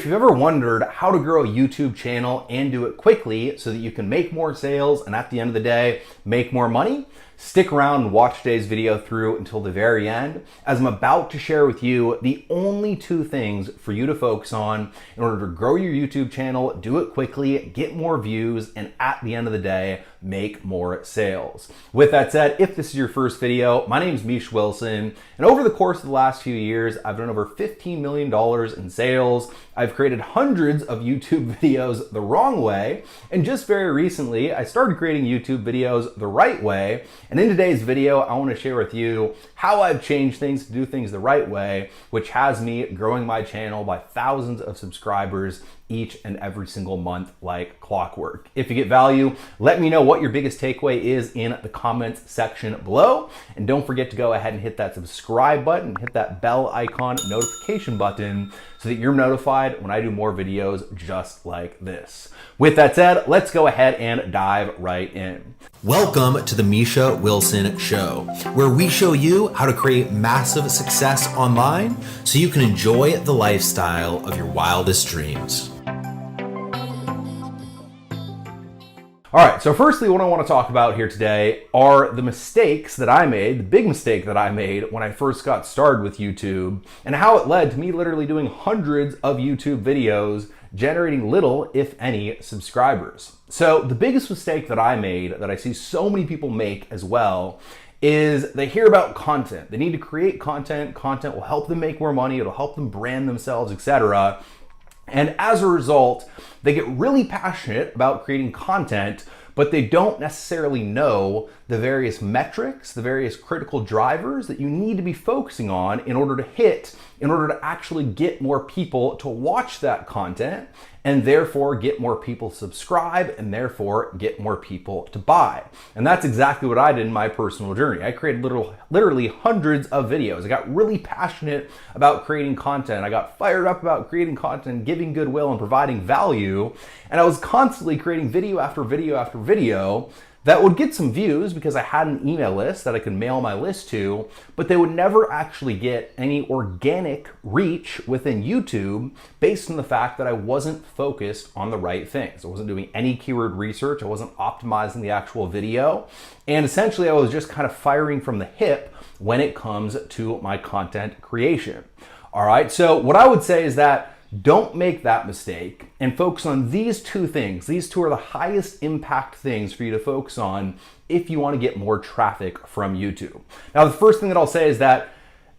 If you've ever wondered how to grow a YouTube channel and do it quickly so that you can make more sales and at the end of the day, make more money, stick around and watch today's video through until the very end, as I'm about to share with you the only two things for you to focus on in order to grow your YouTube channel, do it quickly, get more views, and at the end of the day, make more sales. With that said, if this is your first video, my name is Misha Wilson, and over the course of the last few years, I've done over $15 million in sales. I've created hundreds of YouTube videos the wrong way, and just very recently, I started creating YouTube videos the right way. And in today's video, I want to share with you how I've changed things to do things the right way, which has me growing my channel by thousands of subscribers each and every single month like clockwork. If you get value, let me know what your biggest takeaway is in the comments section below. And don't forget to go ahead and hit that subscribe button, hit that bell icon notification button so that you're notified when I do more videos just like this. With that said, let's go ahead and dive right in. Welcome to the Misha Wilson Show, where we show you how to create massive success online so you can enjoy the lifestyle of your wildest dreams. All right, so firstly, what I want to talk about here today are the mistakes that I made, the big mistake that I made when I first got started with YouTube, and how it led to me literally doing hundreds of YouTube videos, generating little, if any, subscribers. So the biggest mistake that I made, that I see so many people make as well, is they hear about content. They need to create content. Content will help them make more money. It'll help them brand themselves, etc. And as a result, they get really passionate about creating content, but they don't necessarily know the various metrics, the various critical drivers that you need to be focusing on in order to actually get more people to watch that content, and therefore get more people to subscribe, and therefore get more people to buy. And that's exactly what I did in my personal journey. I created literally hundreds of videos. I got really passionate about creating content. I got fired up about creating content, giving goodwill, and providing value. And I was constantly creating video after video after video that would get some views because I had an email list that I could mail my list to, but they would never actually get any organic reach within YouTube based on the fact that I wasn't focused on the right things. I wasn't doing any keyword research. I wasn't optimizing the actual video. And essentially I was just kind of firing from the hip when it comes to my content creation. All right, so what I would say is that don't make that mistake and focus on these two things. These two are the highest impact things for you to focus on if you want to get more traffic from YouTube. Now, the first thing that I'll say is that,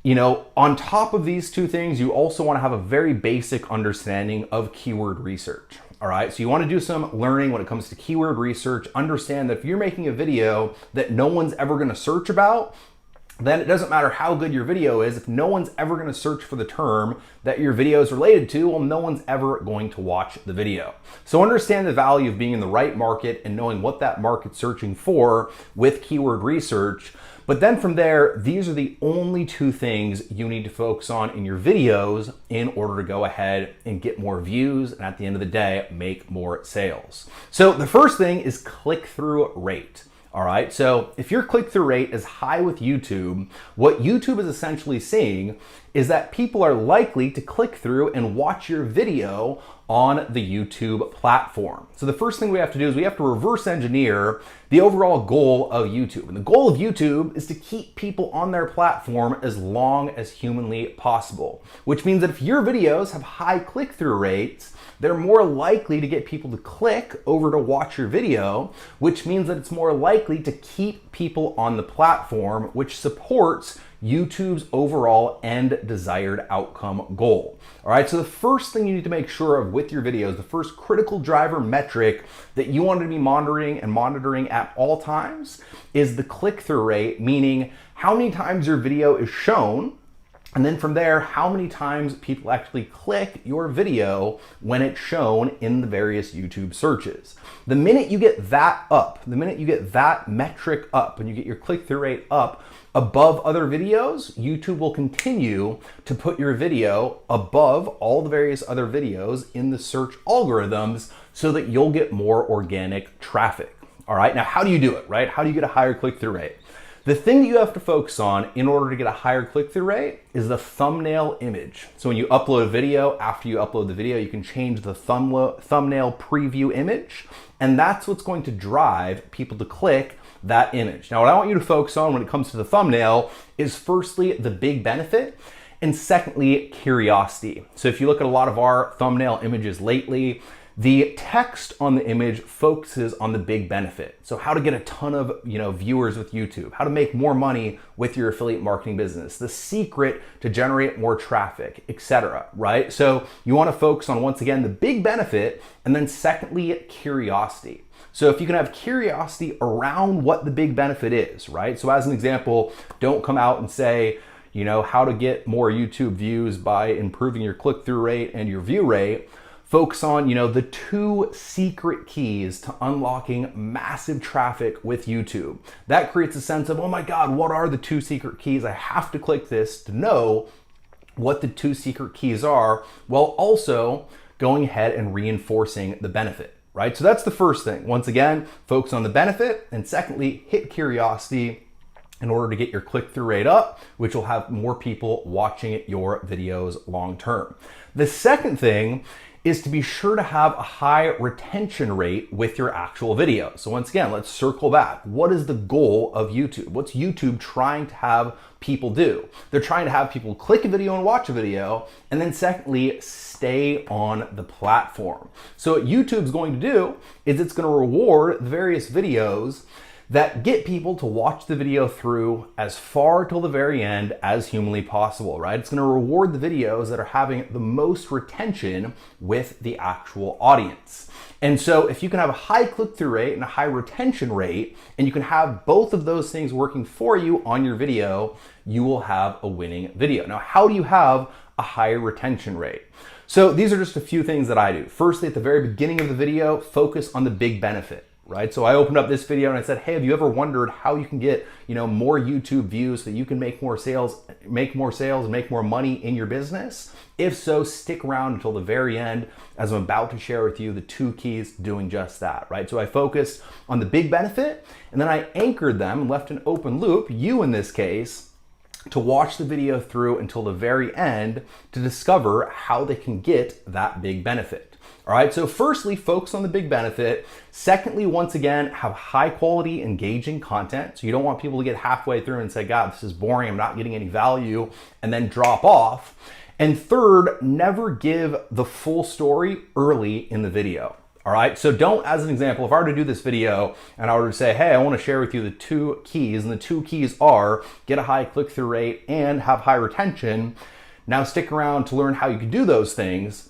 on top of these two things, you also want to have a very basic understanding of keyword research. All right, so you want to do some learning when it comes to keyword research. Understand that if you're making a video that no one's ever going to search about, then it doesn't matter how good your video is. If no one's ever going to search for the term that your video is related to, well, no one's ever going to watch the video. So understand the value of being in the right market and knowing what that market's searching for with keyword research. But then from there, these are the only two things you need to focus on in your videos in order to go ahead and get more views and at the end of the day, make more sales. So the first thing is click-through rate. All right, so if your click-through rate is high with YouTube, what YouTube is essentially seeing is that people are likely to click through and watch your video on the YouTube platform. So the first thing we have to do is we have to reverse engineer the overall goal of YouTube. And the goal of YouTube is to keep people on their platform as long as humanly possible, which means that if your videos have high click-through rates, they're more likely to get people to click over to watch your video, which means that it's more likely to keep people on the platform, which supports YouTube's overall end desired outcome goal. All right, so the first thing you need to make sure of with your videos, the first critical driver metric that you want to be monitoring at all times is the click-through rate, meaning how many times your video is shown. And then from there, how many times people actually click your video when it's shown in the various YouTube searches. The minute you get that up, the minute you get that metric up and you get your click-through rate up above other videos, YouTube will continue to put your video above all the various other videos in the search algorithms so that you'll get more organic traffic. All right, now how do you do it, right? How do you get a higher click-through rate? The thing that you have to focus on in order to get a higher click-through rate is the thumbnail image. So when you upload a video, after you upload the video, you can change the thumbnail preview image, and that's what's going to drive people to click that image. Now, what I want you to focus on when it comes to the thumbnail is firstly, the big benefit, and secondly, curiosity. So if you look at a lot of our thumbnail images lately, the text on the image focuses on the big benefit. So how to get a ton of viewers with YouTube, how to make more money with your affiliate marketing business, the secret to generate more traffic, etc. Right? So you want to focus on, once again, the big benefit, and then secondly, curiosity. So if you can have curiosity around what the big benefit is, right? So as an example, don't come out and say, how to get more YouTube views by improving your click-through rate and your view rate. Focus on, the 2 secret keys to unlocking massive traffic with YouTube. That creates a sense of, oh my God, what are the 2 secret keys? I have to click this to know what the 2 secret keys are, while also going ahead and reinforcing the benefit, right? So that's the first thing. Once again, focus on the benefit, and secondly, hit curiosity in order to get your click-through rate up, which will have more people watching your videos long term. The second thing is to be sure to have a high retention rate with your actual video. So once again, let's circle back. What is the goal of YouTube? What's YouTube trying to have people do? They're trying to have people click a video and watch a video, and then secondly, stay on the platform. So what YouTube's going to do is it's going to reward the various videos that get people to watch the video through as far till the very end as humanly possible, right? It's gonna reward the videos that are having the most retention with the actual audience. And so if you can have a high click-through rate and a high retention rate, and you can have both of those things working for you on your video, you will have a winning video. Now, how do you have a higher retention rate? So these are just a few things that I do. Firstly, at the very beginning of the video, focus on the big benefit. Right? So I opened up this video and I said, hey, have you ever wondered how you can get, more YouTube views so that you can make more sales, and make more money in your business? If so, stick around until the very end, as I'm about to share with you the 2 keys doing just that, right? So I focused on the big benefit, and then I anchored them and left an open loop, you in this case, to watch the video through until the very end to discover how they can get that big benefit. All right, so firstly, focus on the big benefit. Secondly, once again, have high quality, engaging content. So you don't want people to get halfway through and say, God, this is boring, I'm not getting any value, and then drop off. And third, never give the full story early in the video. All right, so don't, as an example, if I were to do this video and I were to say, hey, I want to share with you the 2 keys, and the 2 keys are get a high click-through rate and have high retention. Now stick around to learn how you can do those things.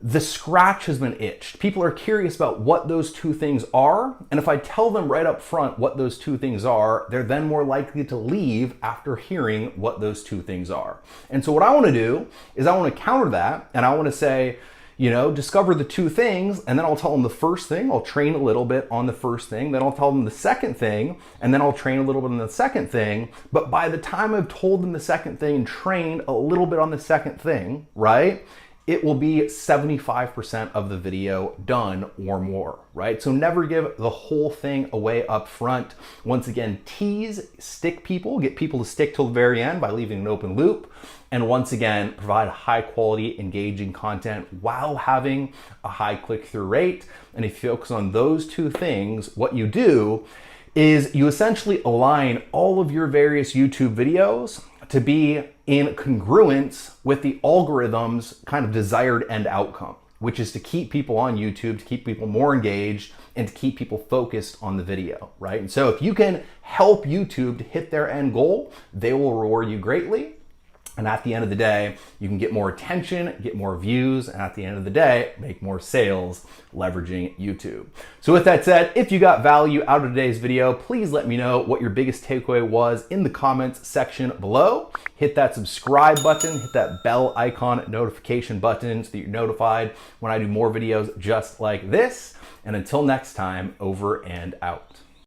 The scratch has been itched. People are curious about what those 2 things are, and if I tell them right up front what those 2 things are, they're then more likely to leave after hearing what those 2 things are. And so what I want to do is I want to counter that, and I want to say, discover the 2 things, and then I'll tell them the first thing, I'll train a little bit on the first thing, then I'll tell them the second thing, and then I'll train a little bit on the second thing. But by the time I've told them the second thing and trained a little bit on the second thing, right, it will be 75% of the video done or more, right? So never give the whole thing away up front. Once again, tease, get people to stick till the very end by leaving an open loop. And once again, provide high quality, engaging content while having a high click-through rate. And if you focus on those 2 things, what you do is you essentially align all of your various YouTube videos to be in congruence with the algorithm's kind of desired end outcome, which is to keep people on YouTube, to keep people more engaged, and to keep people focused on the video, right? And so if you can help YouTube to hit their end goal, they will reward you greatly. And at the end of the day, you can get more attention, get more views, and at the end of the day, make more sales leveraging YouTube. So with that said, if you got value out of today's video, please let me know what your biggest takeaway was in the comments section below. Hit that subscribe button, hit that bell icon notification button so that you're notified when I do more videos just like this. And until next time, over and out.